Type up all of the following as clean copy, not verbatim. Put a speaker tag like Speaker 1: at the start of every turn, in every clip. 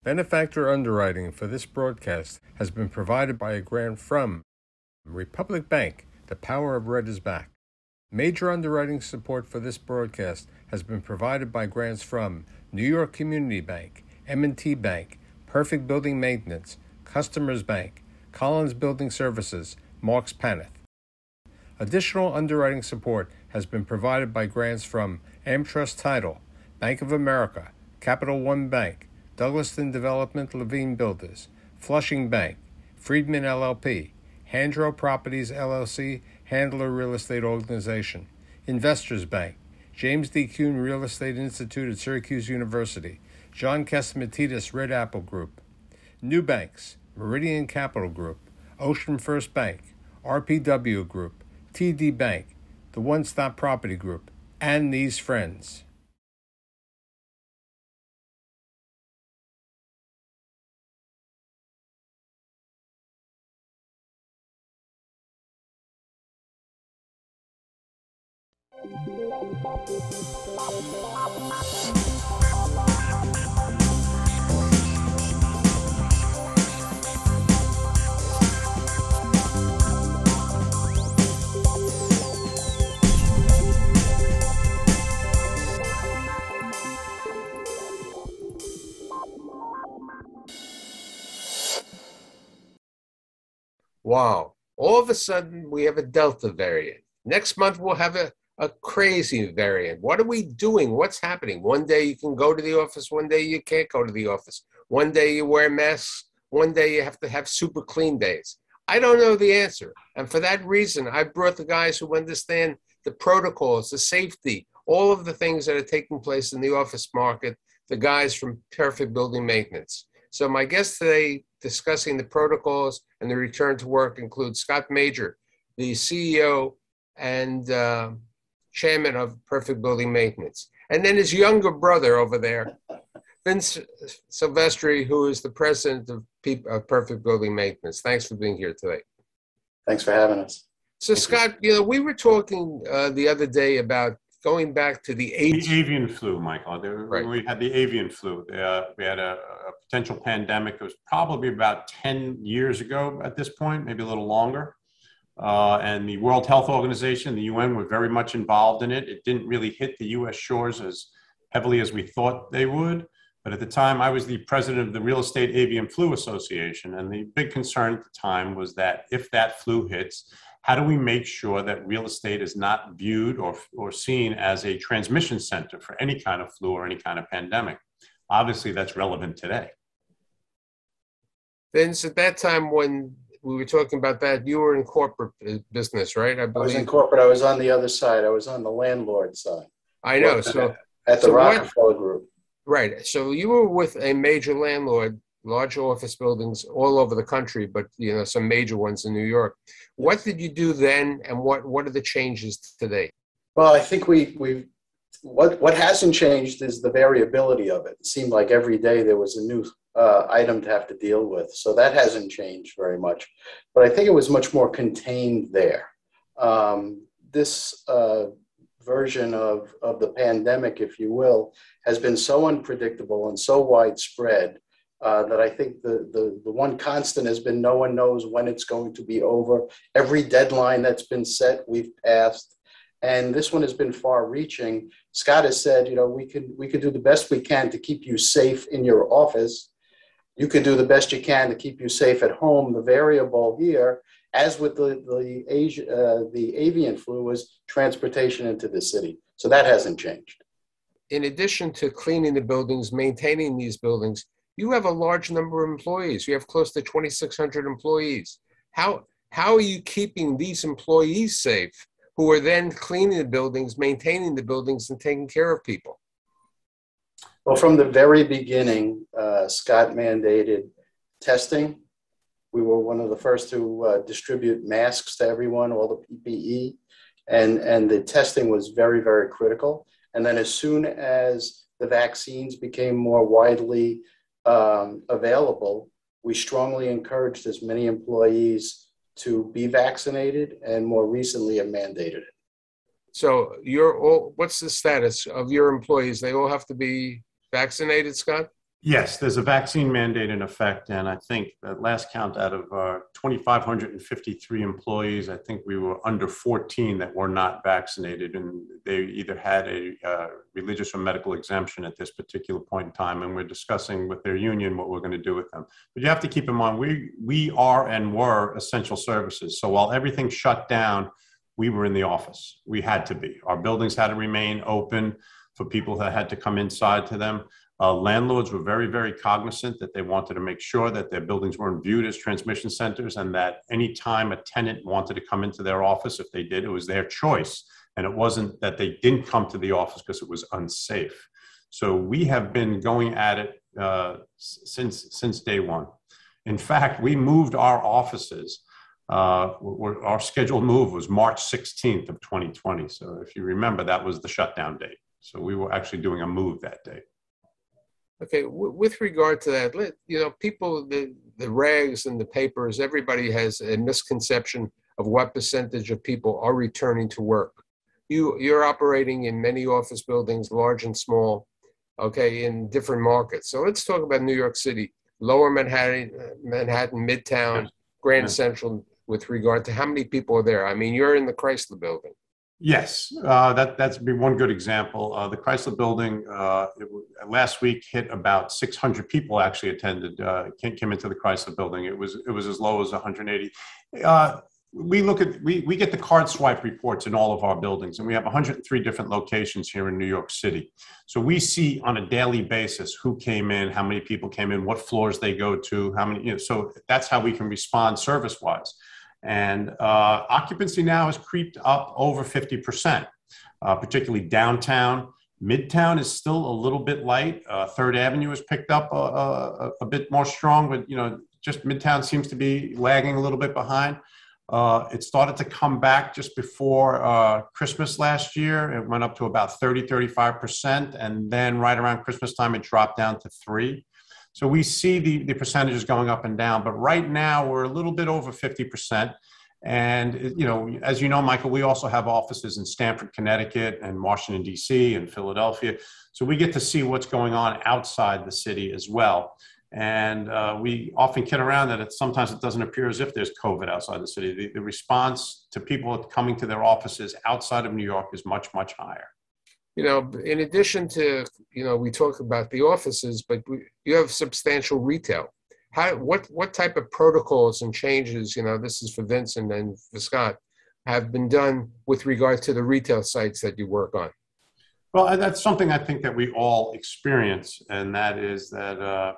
Speaker 1: Benefactor underwriting for this broadcast has been provided by a grant from Republic Bank. The power of red is back. Major underwriting support for this broadcast has been provided by grants from New York Community Bank, M&T Bank, Perfect Building Maintenance, Customers Bank, Collins Building Services, Marks Paneth. Additional underwriting support has been provided by grants from AmTrust Title, Bank of America, Capital One Bank, Douglaston Development Levine Builders, Flushing Bank, Friedman LLP, Handro Properties LLC, Handler Real Estate Organization, Investors Bank, James D. Kuhn Real Estate Institute at Syracuse University, John Catsimatidis Red Apple Group, New Banks, Meridian Capital Group, Ocean First Bank, RPW Group, TD Bank, the One Stop Property Group, and these friends.
Speaker 2: Wow. All of a sudden, we have a Delta variant. Next month, we'll have a crazy variant. What are we doing? What's happening? One day you can go to the office. One day you can't go to the office. One day you wear masks. One day you have to have super clean days. I don't know the answer. And for that reason, I brought the guys who understand the protocols, the safety, all of the things that are taking place in the office market, the guys from Perfect Building Maintenance. So my guest today discussing the protocols and the return to work includes Scott Major, the CEO and chairman of Perfect Building Maintenance. And then his younger brother over there, Vince Silvestri, who is the president of Perfect Building Maintenance. Thanks for being here today.
Speaker 3: Thanks for having us.
Speaker 2: So Scott, we were talking the other day about going back to the
Speaker 4: avian flu, Michael.
Speaker 2: Right.
Speaker 4: We had the avian flu. We had a potential pandemic. It was probably about 10 years ago at this point, maybe a little longer. And the World Health Organization, the UN, were very much involved in it. It didn't really hit the U.S. shores as heavily as we thought they would. But at the time, I was the president of the Real Estate Avian Flu Association. And the big concern at the time was that if that flu hits, how do we make sure that real estate is not viewed or seen as a transmission center for any kind of flu or any kind of pandemic? Obviously, that's relevant today.
Speaker 2: Vince, at that time when we were talking about that, you were in corporate business, right?
Speaker 3: I was in corporate. I was on the other side. I was on the landlord side.
Speaker 2: I know. So
Speaker 3: at the Rockefeller Group.
Speaker 2: Right. So you were with a major landlord, large office buildings all over the country, but some major ones in New York. What did you do then, and what are the changes today?
Speaker 3: Well, I think what hasn't changed is the variability of it. It seemed like every day there was a new item to have to deal with, so that hasn't changed very much. But I think it was much more contained there. This version of the pandemic, if you will, has been so unpredictable and so widespread that I think the one constant has been no one knows when it's going to be over. Every deadline that's been set, we've passed. And this one has been far-reaching. Scott has said, we can do the best we can to keep you safe in your office. You can do the best you can to keep you safe at home. The variable here, as with the avian flu, was transportation into the city. So that hasn't changed.
Speaker 2: In addition to cleaning the buildings, maintaining these buildings, you have a large number of employees. You have close to 2,600 employees. How are you keeping these employees safe, who are then cleaning the buildings, maintaining the buildings, and taking care of people?
Speaker 3: Well, from the very beginning, Scott mandated testing. We were one of the first to distribute masks to everyone, all the PPE, and the testing was very, very critical. And then as soon as the vaccines became more widely available, we strongly encouraged as many employees to be vaccinated, and more recently have mandated it.
Speaker 2: So what's the status of your employees? They all have to be vaccinated, Scott?
Speaker 4: Yes, there's a vaccine mandate in effect, and I think at last count out of 2,553 employees, I think we were under 14 that were not vaccinated, and they either had a religious or medical exemption at this particular point in time, and we're discussing with their union what we're going to do with them. But you have to keep in mind, we are and were essential services, so while everything shut down, we were in the office. We had to be. Our buildings had to remain open for people that had to come inside to them. Landlords were very, very cognizant that they wanted to make sure that their buildings weren't viewed as transmission centers, and that any time a tenant wanted to come into their office, if they did, it was their choice. And it wasn't that they didn't come to the office because it was unsafe. So we have been going at it since day one. In fact, we moved our offices. Our scheduled move was March 16th of 2020. So if you remember, that was the shutdown date. So we were actually doing a move that day.
Speaker 2: Okay, with regard to that, people, the rags and the papers, everybody has a misconception of what percentage of people are returning to work. You're operating in many office buildings, large and small, okay, in different markets. So let's talk about New York City, Lower Manhattan, Midtown, Grand Central, with regard to how many people are there. I mean, you're in the Chrysler Building.
Speaker 4: Yes, that's be one good example. The Chrysler Building last week hit about 600 people actually attended, came into the Chrysler Building. It was as low as 180. We get the card swipe reports in all of our buildings, and we have 103 different locations here in New York City. So we see on a daily basis who came in, how many people came in, what floors they go to, how many. So that's how we can respond service-wise. And occupancy now has creeped up over 50%, particularly downtown. Midtown is still a little bit light. Third Avenue has picked up a bit more strong, but just Midtown seems to be lagging a little bit behind. It started to come back just before Christmas last year. It went up to about 35%, and then right around Christmas time, it dropped down to 3%. So we see the percentages going up and down, but right now we're a little bit over 50%. And, as you know, Michael, we also have offices in Stamford, Connecticut, and Washington, D.C., and Philadelphia. So we get to see what's going on outside the city as well. And we often kid around that sometimes it doesn't appear as if there's COVID outside the city. The response to people coming to their offices outside of New York is much, much higher.
Speaker 2: In addition to, we talk about the offices, but you have substantial retail. What type of protocols and changes, this is for Vincent and for Scott, have been done with regard to the retail sites that you work on?
Speaker 4: Well, that's something I think that we all experience, and that is that,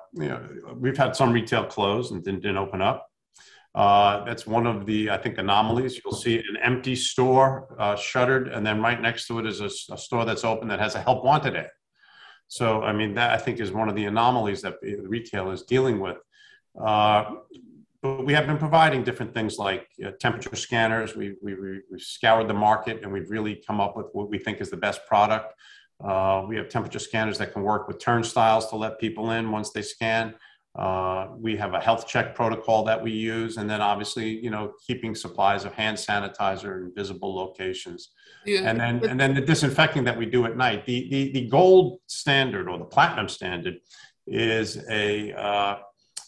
Speaker 4: we've had some retail close and didn't open up. That's one of the, I think, anomalies. You'll see an empty store shuttered, and then right next to it is a store that's open that has a help wanted ad. So, I mean, that I think is one of the anomalies that retail is dealing with. But we have been providing different things like temperature scanners. We've scoured the market, and we've really come up with what we think is the best product. We have temperature scanners that can work with turnstiles to let people in once they scan. We have a health check protocol that we use, and then obviously, keeping supplies of hand sanitizer in visible locations. Yeah, and then the disinfecting that we do at night. The gold standard, or the platinum standard, is a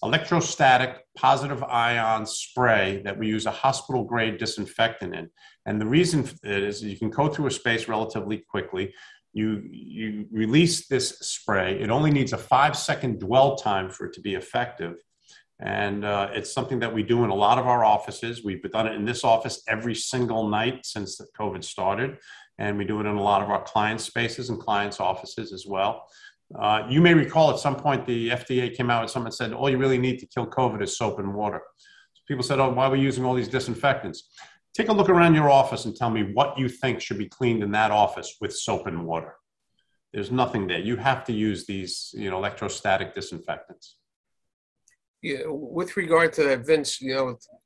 Speaker 4: electrostatic positive ion spray that we use a hospital grade disinfectant in. And the reason for it is you can go through a space relatively quickly. You release this spray. It only needs a 5-second dwell time for it to be effective. And it's something that we do in a lot of our offices. We've done it in this office every single night since the COVID started. And we do it in a lot of our client spaces and clients' offices as well. You may recall at some point the FDA came out with something that said, all you really need to kill COVID is soap and water. So people said, why are we using all these disinfectants? Take a look around your office and tell me what you think should be cleaned in that office with soap and water. There's nothing there. You have to use these, electrostatic disinfectants.
Speaker 2: Yeah, with regard to that, Vince,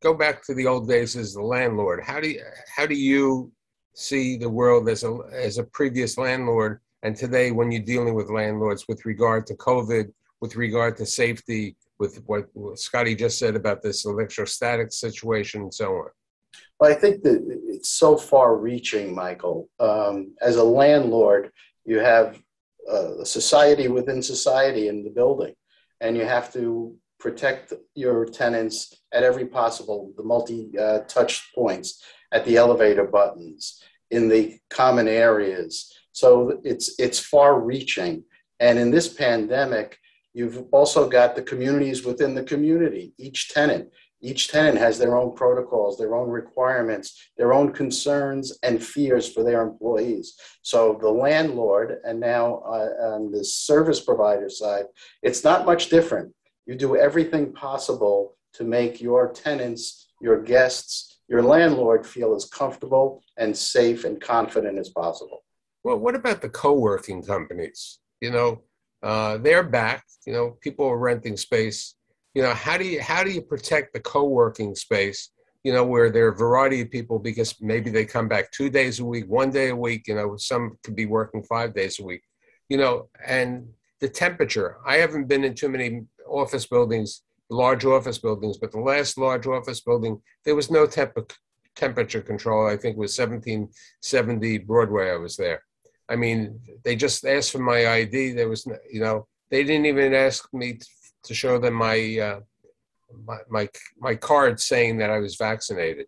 Speaker 2: go back to the old days as the landlord. How do you see the world as a previous landlord, and today when you're dealing with landlords with regard to COVID, with regard to safety, with what Scotty just said about this electrostatic situation and so on?
Speaker 3: Well, I think that it's so far reaching, Michael. As a landlord, you have society within society in the building, and you have to protect your tenants at every possible, the multi-touch points, at the elevator buttons, in the common areas. So it's far-reaching. And in this pandemic, you've also got the communities within the community. Each tenant has their own protocols, their own requirements, their own concerns and fears for their employees. So the landlord, and now on the service provider side, it's not much different. You do everything possible to make your tenants, your guests, your landlord feel as comfortable and safe and confident as possible.
Speaker 2: Well, what about the co-working companies? They're back. People are renting space. How do you protect the co-working space? Where there are a variety of people, because maybe they come back 2 days a week, 1 day a week. Some could be working 5 days a week. And the temperature. I haven't been in too many office buildings, large office buildings, but the last large office building, there was no temperature control. I think it was 1770 Broadway. I was there. I mean, they just asked for my ID. There was, they didn't even ask me to show them my card saying that I was vaccinated.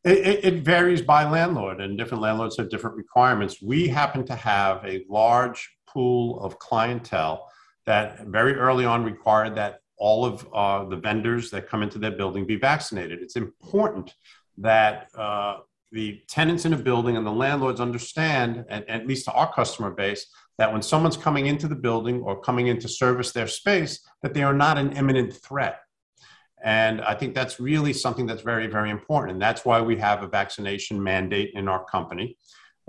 Speaker 4: It varies by landlord, and different landlords have different requirements. We happen to have a large pool of clientele that very early on required that all of the vendors that come into their building be vaccinated. It's important that the tenants in a building and the landlords understand, and at least to our customer base, that when someone's coming into the building or coming in to service their space, that they are not an imminent threat. And I think that's really something that's very, very important. And that's why we have a vaccination mandate in our company.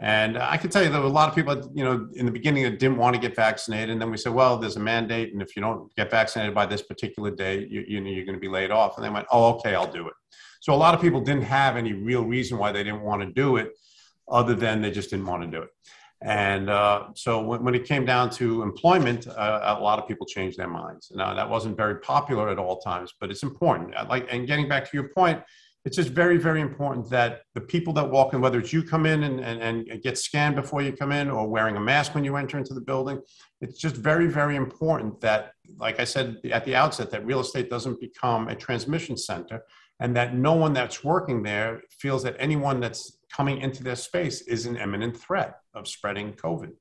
Speaker 4: And I can tell you there were a lot of people, in the beginning that didn't want to get vaccinated. And then we said, well, there's a mandate. And if you don't get vaccinated by this particular day, you're going to be laid off. And they went, oh, okay, I'll do it. So a lot of people didn't have any real reason why they didn't want to do it, other than they just didn't want to do it. And so when it came down to employment, a lot of people changed their minds. Now, that wasn't very popular at all times, but it's important. And getting back to your point, it's just very, very important that the people that walk in, whether it's you come in and get scanned before you come in, or wearing a mask when you enter into the building, it's just very, very important that, like I said at the outset, that real estate doesn't become a transmission center, and that no one that's working there feels that anyone that's coming into their space is an imminent threat of spreading COVID.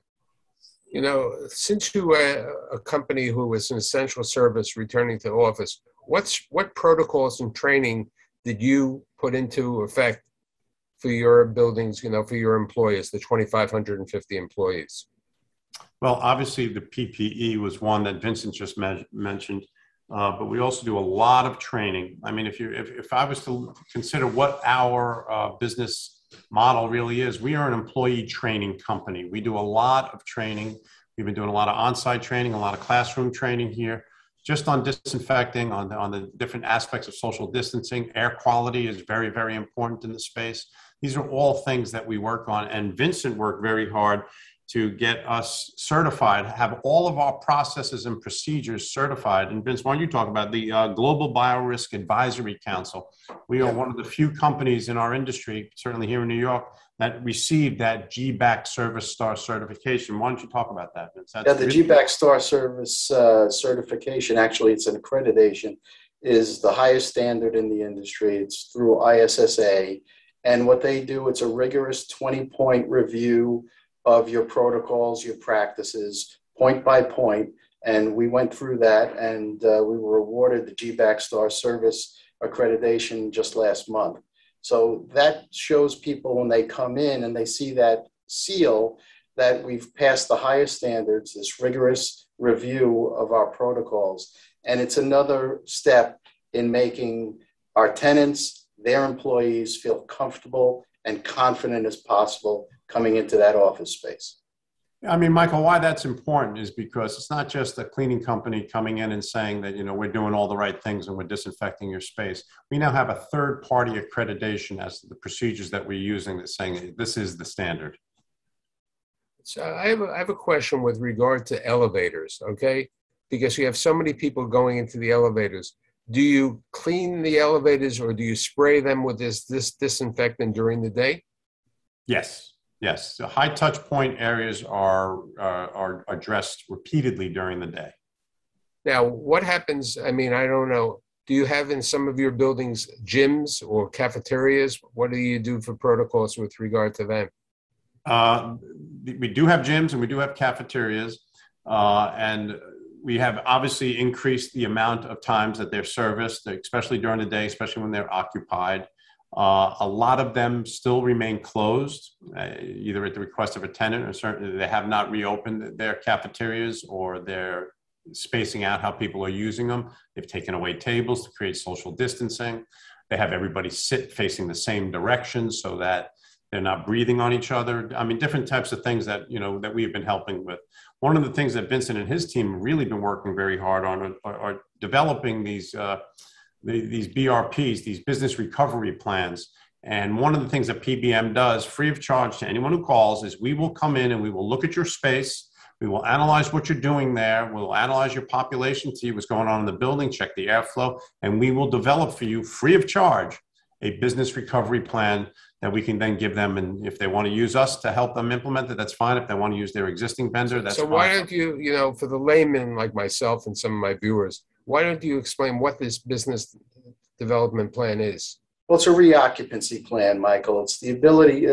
Speaker 2: Since you were a company who was an essential service returning to office, what protocols and training did you put into effect for your buildings, for your employees, the 2,550 employees?
Speaker 4: Well, obviously the PPE was one that Vincent just mentioned. But we also do a lot of training. I mean, if I was to consider what our business model really is, we are an employee training company. We do a lot of training. We've been doing a lot of on-site training, a lot of classroom training here, just on disinfecting, on the different aspects of social distancing. Air quality is very, very important in the space. These are all things that we work on. And Vincent worked very hard to get us certified, have all of our processes and procedures certified. And Vince, why don't you talk about the Global Biorisk Advisory Council? We are one of the few companies in our industry, certainly here in New York, that received that GBAC Service Star certification. Why don't you talk about that, Vince?
Speaker 3: The GBAC Star Service certification, actually it's an accreditation, is the highest standard in the industry. It's through ISSA. And what they do, it's a rigorous 20-point review of your protocols, your practices, point by point. And we went through that, and we were awarded the GBAC Star Service accreditation just last month. So that shows people when they come in and they see that seal that we've passed the highest standards, this rigorous review of our protocols. And it's another step in making our tenants, their employees feel comfortable and confident as possible coming into that office space.
Speaker 4: I mean, Michael, why that's important is because it's not just a cleaning company coming in and saying that, we're doing all the right things and we're disinfecting your space. We now have a third-party accreditation as to the procedures that we're using that's saying this is the standard.
Speaker 2: So I have a question with regard to elevators, okay? Because you have so many people going into the elevators. Do you clean the elevators or do you spray them with this disinfectant during the day?
Speaker 4: Yes. Yes, the high touch point areas are addressed repeatedly during the day.
Speaker 2: Now, what happens? I mean, I don't know. Do you have in some of your buildings gyms or cafeterias? What do you do for protocols with regard to them?
Speaker 4: We do have gyms and we do have cafeterias, and we have obviously increased the amount of times that they're serviced, especially during the day, especially when they're occupied. A lot of them still remain closed, either at the request of a tenant or certainly they have not reopened their cafeterias or they're spacing out how people are using them. They've taken away tables to create social distancing. They have everybody sit facing the same direction so that they're not breathing on each other. I mean, different types of things that, that we've been helping with. One of the things that Vincent and his team have really been working very hard on are developing these BRPs, these business recovery plans. And one of the things that PBM does free of charge to anyone who calls is we will come in and we will look at your space. We will analyze what you're doing there. We'll analyze your population, see what's going on in the building, check the airflow, and we will develop for you free of charge a business recovery plan that we can then give them. And if they want to use us to help them implement it, that's fine. If they want to use their existing vendor, that's fine.
Speaker 2: So why don't you, for the layman like myself and some of my viewers, why don't you explain what this business development plan is?
Speaker 3: Well, it's a reoccupancy plan, Michael. It's the ability,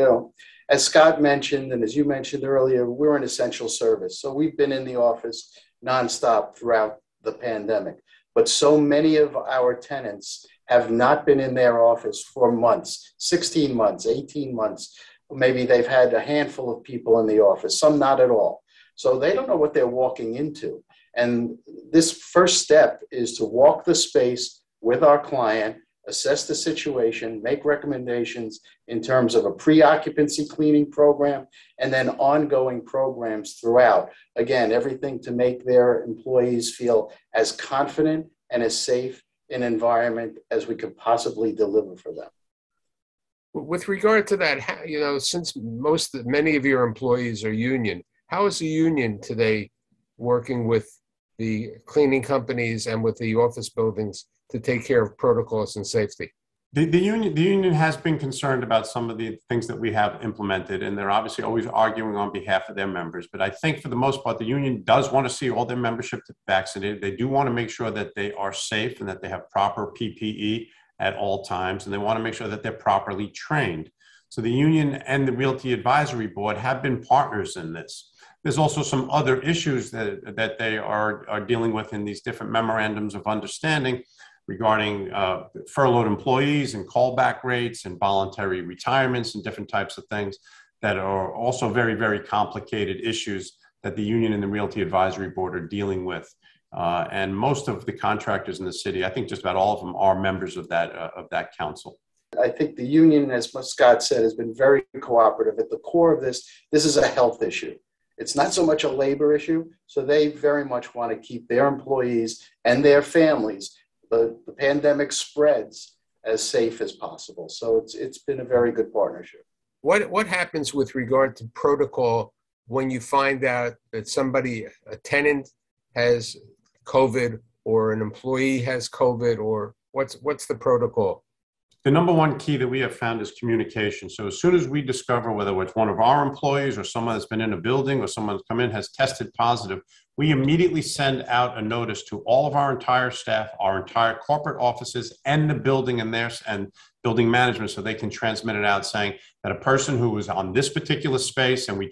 Speaker 3: as Scott mentioned, and as you mentioned earlier, we're an essential service. So we've been in the office nonstop throughout the pandemic. But so many of our tenants have not been in their office for months, 16 months, 18 months. Maybe they've had a handful of people in the office, some not at all. So they don't know what they're walking into. And this first step is to walk the space with our client, assess the situation, make recommendations in terms of a pre-occupancy cleaning program, and then ongoing programs throughout. Again, everything to make their employees feel as confident and as safe an environment as we could possibly deliver for them.
Speaker 2: With regard to that, since many of your employees are union, how is the union today working with the cleaning companies and with the office buildings to take care of protocols and safety?
Speaker 4: The union has been concerned about some of the things that we have implemented, and they're obviously always arguing on behalf of their members. But I think for the most part, the union does want to see all their membership vaccinated. They do want to make sure that they are safe and that they have proper PPE at all times, and they want to make sure that they're properly trained. So the union and the Realty Advisory Board have been partners in this. There's also some other issues that they are dealing with in these different memorandums of understanding regarding furloughed employees and callback rates and voluntary retirements and different types of things that are also very, very complicated issues that the union and the Realty Advisory Board are dealing with. And most of the contractors in the city, I think just about all of them are members of that council.
Speaker 3: I think the union, as Scott said, has been very cooperative. At the core of this is a health issue. It's not so much a labor issue. So they very much want to keep their employees and their families, the pandemic spreads, as safe as possible. So it's been a very good partnership.
Speaker 2: What happens with regard to protocol when you find out that a tenant has COVID or an employee has COVID, or what's the protocol?
Speaker 4: The number one key that we have found is communication. So as soon as we discover whether it's one of our employees or someone that's been in a building or someone that's come in has tested positive, we immediately send out a notice to all of our entire staff, our entire corporate offices, and the building and building management, so they can transmit it out saying that a person who was on this particular space, and we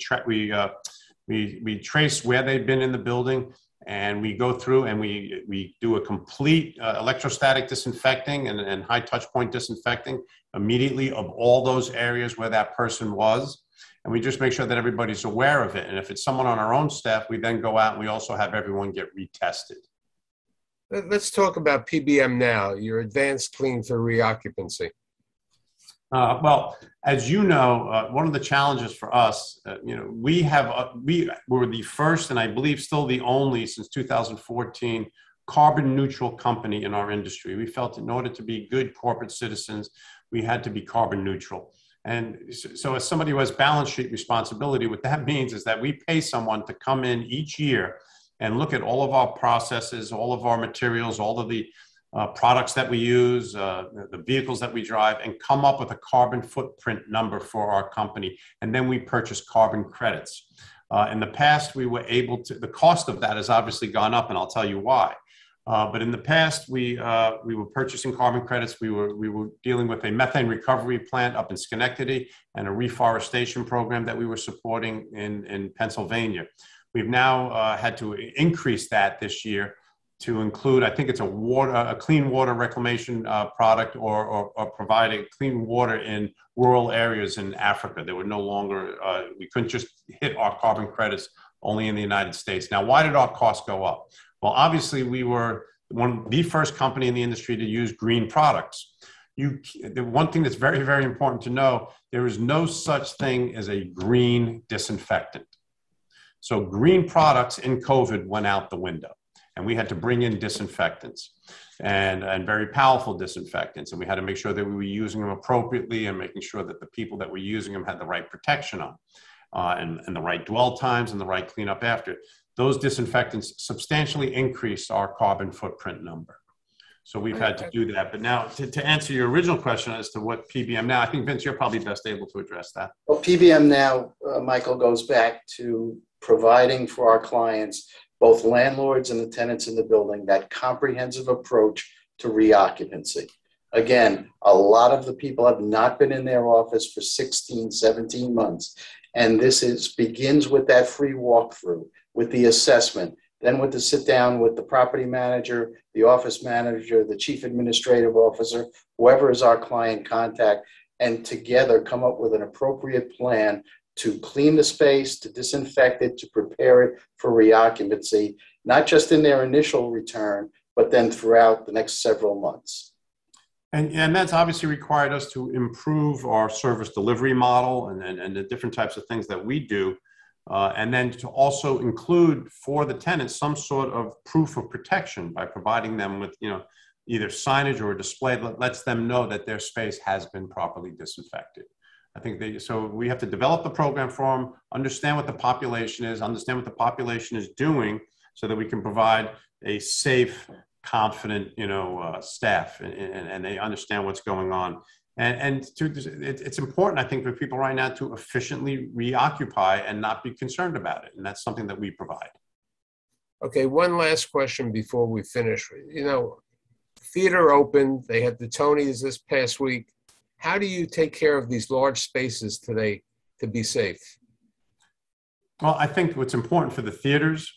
Speaker 4: trace where they've been in the building. And we go through and we do a complete electrostatic disinfecting and high touch point disinfecting immediately of all those areas where that person was. And we just make sure that everybody's aware of it. And if it's someone on our own staff, we then go out and we also have everyone get retested.
Speaker 2: Let's talk about PBM now, your advanced clean for reoccupancy.
Speaker 4: Well, as you know, one of the challenges for us, we were the first, and I believe still the only since 2014, carbon neutral company in our industry. We felt in order to be good corporate citizens, we had to be carbon neutral. And so as somebody who has balance sheet responsibility, what that means is that we pay someone to come in each year and look at all of our processes, all of our materials, all of the products that we use, the vehicles that we drive, and come up with a carbon footprint number for our company. And then we purchase carbon credits. In the past, we were able to, the cost of that has obviously gone up, and I'll tell you why. But in the past, we were purchasing carbon credits. We were dealing with a methane recovery plant up in Schenectady and a reforestation program that we were supporting in Pennsylvania. We've now had to increase that this year to include, I think it's a clean water reclamation product or providing clean water in rural areas in Africa. They were no longer, we couldn't just hit our carbon credits only in the United States. Now, why did our costs go up? Well, obviously, we were the first company in the industry to use green products. The one thing that's very, very important to know, there is no such thing as a green disinfectant. So green products in COVID went out the window, and we had to bring in disinfectants and very powerful disinfectants. And we had to make sure that we were using them appropriately and making sure that the people that were using them had the right protection on and the right dwell times and the right cleanup after. Those disinfectants substantially increased our carbon footprint number. So we've had to do that. But now to answer your original question as to what PBM now, I think, Vince, you're probably best able to address that.
Speaker 3: Well, PBM now, Michael, goes back to providing for our clients, both landlords and the tenants in the building, that comprehensive approach to reoccupancy. Again, a lot of the people have not been in their office for 16, 17 months. And this begins with that free walkthrough, with the assessment, then with the sit down with the property manager, the office manager, the chief administrative officer, whoever is our client contact, and together come up with an appropriate plan to clean the space, to disinfect it, to prepare it for reoccupancy, not just in their initial return, but then throughout the next several months.
Speaker 4: And that's obviously required us to improve our service delivery model and the different types of things that we do. And then to also include for the tenants some sort of proof of protection by providing them with, either signage or a display that lets them know that their space has been properly disinfected. I think so we have to develop the program for them, understand what the population is, understand what the population is doing so that we can provide a safe, confident, staff and they understand what's going on. And it's important, I think, for people right now to efficiently reoccupy and not be concerned about it. And that's something that we provide.
Speaker 2: Okay, one last question before we finish. Theater opened, they had the Tonys this past week. How do you take care of these large spaces today to be safe?
Speaker 4: Well, I think what's important for the theaters,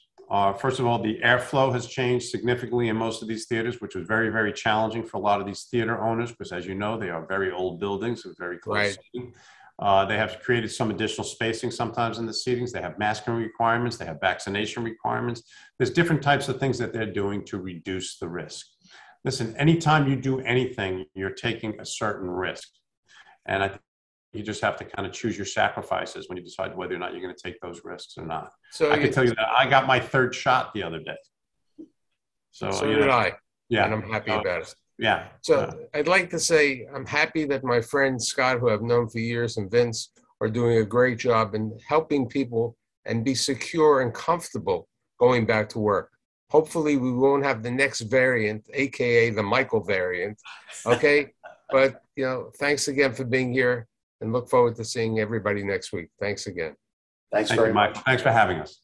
Speaker 4: first of all, the airflow has changed significantly in most of these theaters, which was very, very challenging for a lot of these theater owners, because as you know, they are very old buildings with very close seating. They have created some additional spacing sometimes in the seatings. They have masking requirements. They have vaccination requirements. There's different types of things that they're doing to reduce the risk. Listen, anytime you do anything, you're taking a certain risk. And I think you just have to kind of choose your sacrifices when you decide whether or not you're going to take those risks or not. So I can tell you that I got my third shot the other day. So
Speaker 2: did I.
Speaker 4: Yeah.
Speaker 2: And I'm happy about it.
Speaker 4: Yeah.
Speaker 2: So I'd like to say I'm happy that my friend Scott, who I've known for years, and Vince are doing a great job in helping people and be secure and comfortable going back to work. Hopefully we won't have the next variant, AKA the Michael variant. Okay. But, thanks again for being here and look forward to seeing everybody next week. Thanks again.
Speaker 3: Thanks very much.
Speaker 4: Thanks for having us.